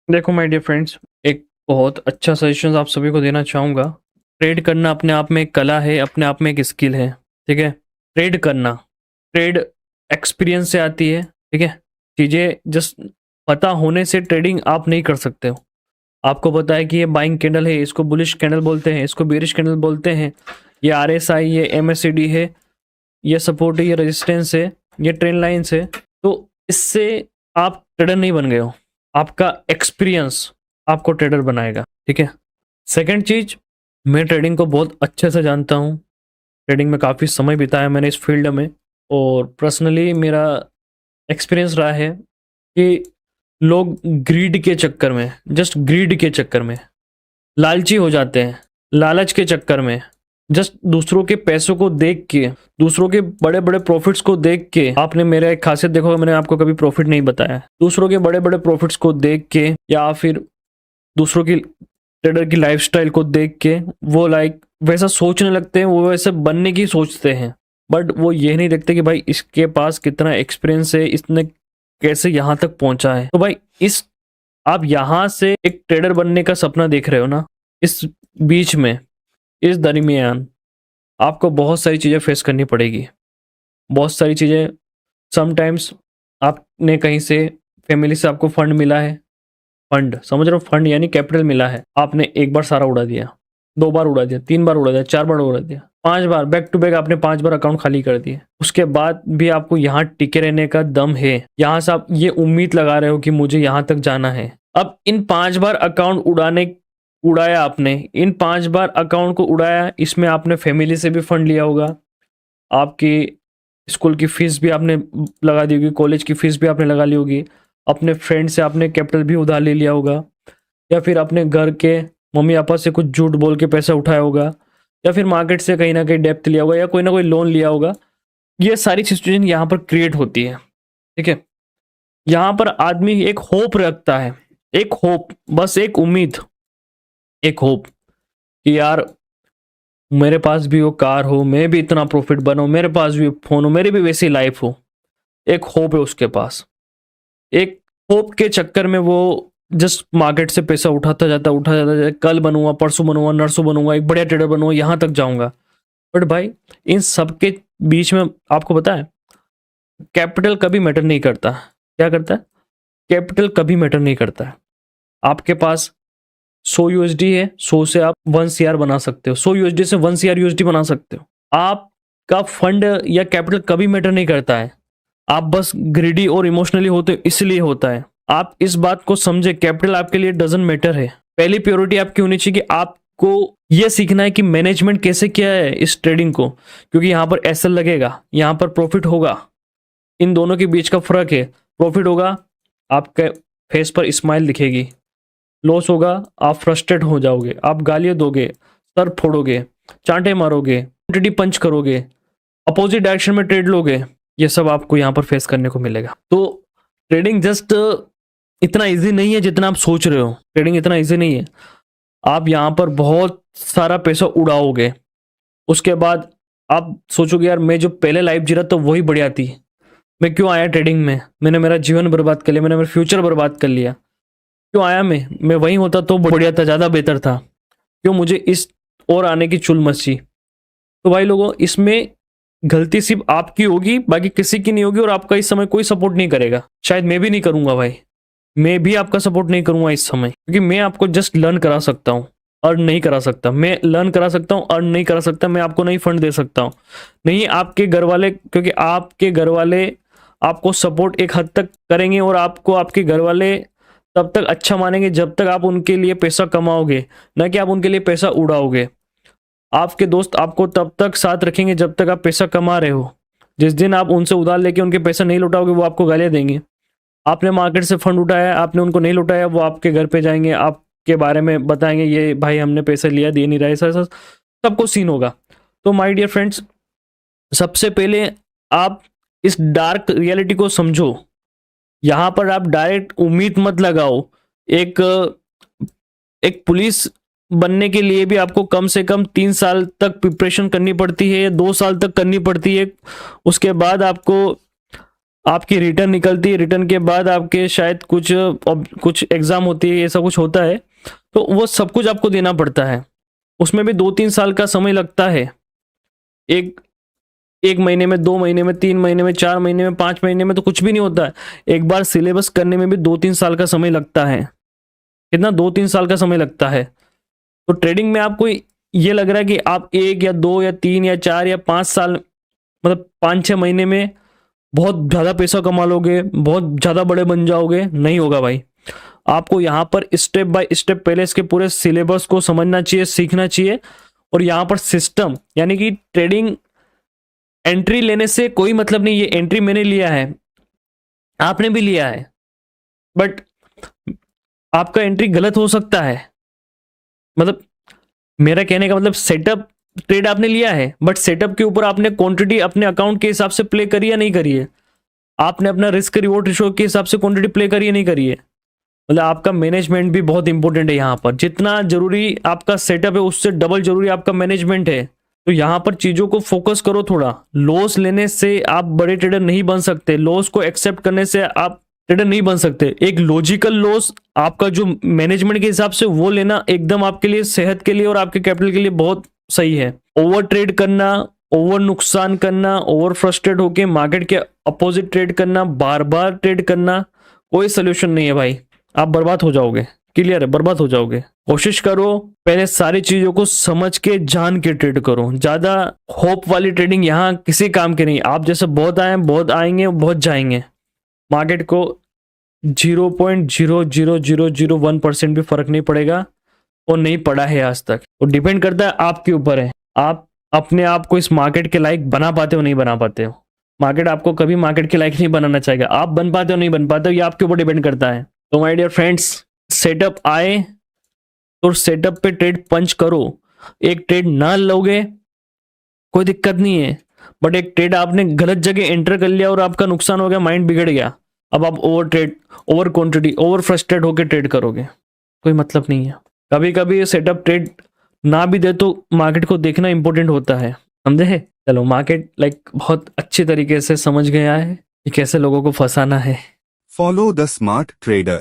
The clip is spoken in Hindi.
देखो माय डियर फ्रेंड्स, एक बहुत अच्छा सजेशन आप सभी को देना चाहूँगा। ट्रेड करना अपने आप में एक कला है, अपने आप में एक स्किल है। ठीक है, ट्रेड करना, ट्रेड एक्सपीरियंस से आती है। ठीक है, चीज़ें जस्ट पता होने से ट्रेडिंग आप नहीं कर सकते हो। आपको पता है कि ये बाइंग कैंडल है, इसको बुलिश कैंडल बोलते हैं, इसको बेरिश कैंडल बोलते हैं, ये आरएसआई, ये एमएससीडी है, ये सपोर्ट है, ये रेजिस्टेंस है, ये ट्रेंड लाइन्स है। तो इससे आप ट्रेडर नहीं बन गए हो, आपका एक्सपीरियंस आपको ट्रेडर बनाएगा। ठीक है, सेकंड चीज, मैं ट्रेडिंग को बहुत अच्छे से जानता हूँ। ट्रेडिंग में काफ़ी समय बिताया मैंने इस फील्ड में, और पर्सनली मेरा एक्सपीरियंस रहा है कि लोग ग्रीड के चक्कर में, जस्ट ग्रीड के चक्कर में लालची हो जाते हैं। लालच के चक्कर में जस्ट दूसरों के पैसों को देख के, दूसरों के बड़े बड़े प्रॉफिट्स को देख के, आपने मेरा एक खासियत देखो, मैंने आपको कभी प्रॉफिट नहीं बताया। दूसरों के बड़े बड़े प्रॉफिट्स को देख के या फिर दूसरों की ट्रेडर की लाइफस्टाइल को देख के वो वैसा सोचने लगते हैं, वो वैसे बनने की सोचते हैं। बट वो ये नहीं देखते कि भाई इसके पास कितना एक्सपीरियंस है, इसने कैसे यहाँ तक पहुंचा है। तो भाई इस आप यहाँ से एक ट्रेडर बनने का सपना देख रहे हो ना, इस बीच में, इस दरमियान आपको बहुत सारी चीज़ें फेस करनी पड़ेगी। बहुत सारी चीज़ें, समटाइम्स आपने कहीं से फैमिली से आपको फंड मिला है, फंड समझ रहे हो, फंड यानी कैपिटल मिला है, आपने एक बार सारा उड़ा दिया, 2 बार उड़ा दिया, 3 बार उड़ा दिया, 4 बार उड़ा दिया, 5 बार बैक टू बैक आपने 5 बार अकाउंट खाली कर दिए। उसके बाद भी आपको यहाँ टिके रहने का दम है, यहाँ से आप ये उम्मीद लगा रहे हो कि मुझे यहाँ तक जाना है। अब इन 5 बार अकाउंट उड़ाया आपने, इन 5 बार अकाउंट को उड़ाया, इसमें आपने फैमिली से भी फंड लिया होगा, आपकी स्कूल की फीस भी आपने लगा दी होगी, कॉलेज की फीस भी आपने लगा ली होगी, अपने फ्रेंड से आपने कैपिटल भी उधार ले लिया होगा, या फिर अपने घर के मम्मी पापा से कुछ झूठ बोल के पैसा उठाया होगा, या फिर मार्केट से कहीं ना कहीं डेप्थ लिया होगा, या कोई ना कोई लोन लिया होगा। ये सारी सिचुएशन यहाँ पर क्रिएट होती है। ठीक है, यहाँ पर आदमी एक होप रखता है, एक होप, बस एक उम्मीद, एक होप कि यार मेरे पास भी वो कार हो, मैं भी इतना प्रॉफिट बनाऊं, मेरे पास भी फोन हो, मेरी भी वैसी लाइफ हो। एक होप है उसके पास, एक होप के चक्कर में वो जस्ट मार्केट से पैसा उठाता जाता, कल बनूंगा, परसों बनूंगा, नरसों बनूंगा, एक बढ़िया ट्रेडर बनूंगा, यहां तक जाऊंगा। बट भाई इन सब के बीच में आपको पता है, कैपिटल कभी मैटर नहीं करता। क्या करता है? कैपिटल कभी मैटर नहीं करता है। आपके पास 100 यूएसडी है, 100 से आप 1 सीआर बना सकते हो, 100 यूएसडी से 1 सीआर यूएसडी बना सकते हो। आपका फंड या कैपिटल कभी मैटर नहीं करता है। आप बस ग्रीडी और इमोशनली होते हो, इसलिए होता है। आप इस बात को समझे, कैपिटल आपके लिए डजंट मैटर है। पहली प्रायोरिटी आपकी होनी चाहिए कि आपको यह सीखना है कि मैनेजमेंट कैसे किया है इस ट्रेडिंग को, क्योंकि यहां पर एसएल लगेगा, यहां पर प्रॉफिट होगा। इन दोनों के बीच का फर्क है। प्रॉफिट होगा, आपके फेस पर स्माइल दिखेगी। लॉस होगा, आप फ्रस्ट्रेट हो जाओगे, आप गालियां दोगे, सर फोड़ोगे, चांटे मारोगे, पंच करोगे, अपोजिट डायरेक्शन में ट्रेड लोगे। ये सब आपको यहाँ पर फेस करने को मिलेगा। तो ट्रेडिंग जस्ट इतना इजी नहीं है जितना आप सोच रहे हो। ट्रेडिंग इतना इजी नहीं है। आप यहाँ पर बहुत सारा पैसा उड़ाओगे, उसके बाद आप सोचोगे यार मैं जो पहले लाइफ जी रहा था वही बढ़िया थी, मैं क्यों आया ट्रेडिंग में, मैंने मेरा जीवन बर्बाद कर लिया, मैंने मेरा फ्यूचर बर्बाद कर लिया, क्यों आया मैं वहीं होता तो बढ़िया था, ज़्यादा बेहतर था, क्यों मुझे इस और आने की चुल मची। तो भाई लोगों, इसमें गलती सिर्फ आपकी होगी, बाकी किसी की नहीं होगी, और आपका इस समय कोई सपोर्ट नहीं करेगा। शायद मैं भी नहीं करूंगा भाई, मैं भी आपका सपोर्ट नहीं करूंगा इस समय, क्योंकि मैं आपको जस्ट लर्न करा सकता हूँ, अर्न नहीं करा सकता। मैं लर्न करा सकता हूँ, अर्न नहीं करा सकता। मैं आपको नहीं फंड दे सकता हूँ, नहीं आपके घर वाले, क्योंकि आपके घर वाले आपको सपोर्ट एक हद तक करेंगे, और आपको आपके घर वाले तब तक अच्छा मानेंगे जब तक आप उनके लिए पैसा कमाओगे, ना कि आप उनके लिए पैसा उड़ाओगे। आपके दोस्त आपको तब तक साथ रखेंगे जब तक आप पैसा कमा रहे हो। जिस दिन आप उनसे उधार लेके उनके पैसा नहीं लौटाओगे, वो आपको गालियां देंगे। आपने मार्केट से फंड उठाया, आपने उनको नहीं लौटाया, वो आपके घर पे जाएंगे, आपके बारे में बताएंगे, ये भाई हमने पैसा लिया, दे नहीं रहा, ऐसा ऐसा सबको सीन होगा। तो माय डियर फ्रेंड्स, सबसे पहले आप इस डार्क रियलिटी को समझो। यहाँ पर आप डायरेक्ट उम्मीद मत लगाओ। एक एक पुलिस बनने के लिए भी आपको कम से कम 3 साल तक प्रिपरेशन करनी पड़ती है, 2 साल तक करनी पड़ती है। उसके बाद आपको आपकी रिटर्न निकलती है, रिटर्न के बाद आपके शायद कुछ एग्जाम होती है, ऐसा कुछ होता है, तो वो सब कुछ आपको देना पड़ता है। उसमें भी 2-3 साल का समय लगता है। एक एक महीने में, 2 महीने में, 3 महीने में, 4 महीने में, 5 महीने में तो कुछ भी नहीं होता है। एक बार सिलेबस करने में भी 2-3 साल का समय लगता है। कितना? 2-3 साल का समय लगता है। तो ट्रेडिंग में आपको ये लग रहा है कि आप 1 या 2 या 3 या 4 या 5 साल, मतलब 5-6 महीने में बहुत ज़्यादा पैसा कमा लोगे, बहुत ज़्यादा बड़े बन जाओगे। नहीं होगा भाई। आपको यहाँ पर स्टेप बाय स्टेप पहले इसके पूरे सिलेबस को समझना चाहिए, सीखना चाहिए। और यहाँ पर सिस्टम, यानी कि ट्रेडिंग एंट्री लेने से कोई मतलब नहीं। ये एंट्री मैंने लिया है, आपने भी लिया है, बट आपका एंट्री गलत हो सकता है। मतलब मेरा कहने का मतलब, सेटअप ट्रेड आपने लिया है, बट सेटअप के ऊपर आपने क्वांटिटी अपने अकाउंट के हिसाब से प्ले करी या नहीं करी है? आपने अपना रिस्क रिवॉर्ड रेशो के हिसाब से क्वांटिटी प्ले करी या नहीं करी है? मतलब आपका मैनेजमेंट भी बहुत इंपॉर्टेंट है यहाँ पर। जितना जरूरी आपका सेटअप है, उससे डबल जरूरी आपका मैनेजमेंट है। तो यहाँ पर चीजों को फोकस करो थोड़ा। लॉस लेने से आप बड़े ट्रेडर नहीं बन सकते, लॉस को एक्सेप्ट करने से आप ट्रेडर नहीं बन सकते। एक लॉजिकल लॉस आपका जो मैनेजमेंट के हिसाब से वो लेना एकदम आपके लिए, सेहत के लिए और आपके कैपिटल के लिए बहुत सही है। ओवर ट्रेड करना, ओवर नुकसान करना, ओवर फ्रस्ट्रेट होके मार्केट के अपोजिट ट्रेड करना, बार बार ट्रेड करना, कोई सोल्यूशन नहीं है भाई। आप बर्बाद हो जाओगे। क्लियर है? बर्बाद हो जाओगे। कोशिश करो पहले सारी चीजों को समझ के, जान के ट्रेड करो। ज्यादा होप वाली ट्रेडिंग यहाँ किसी काम की नहीं। आप जैसे बहुत आए, बहुत आएंगे, बहुत जाएंगे। मार्केट को 0.00001% भी फर्क नहीं पड़ेगा, और नहीं पड़ा है आज तक। तो डिपेंड करता है आपके ऊपर है, आप अपने आप को इस मार्केट के लायक बना पाते हो नहीं बना पाते हो। मार्केट आपको कभी मार्केट के लायक नहीं बनाना चाहेगा। आप बन पाते हो नहीं बन पाते हो, ये आपके ऊपर डिपेंड करता है। तो माय डियर फ्रेंड्स, सेटअप आए तो सेटअप पे ट्रेड पंच करो। एक ट्रेड ना लोगे कोई दिक्कत नहीं है, बट एक ट्रेड आपने गलत जगह एंटर कर लिया और आपका नुकसान हो गया, माइंड बिगड़ गया। अब आप over trade, over quantity, over frustrate होकर ट्रेड करोगे, कोई मतलब नहीं है। कभी कभी सेटअप ट्रेड ना भी दे तो मार्केट को देखना इंपॉर्टेंट होता है, समझे? चलो, मार्केट बहुत अच्छे तरीके से समझ गया है कि कैसे लोगों को फंसाना है। Follow the smart trader.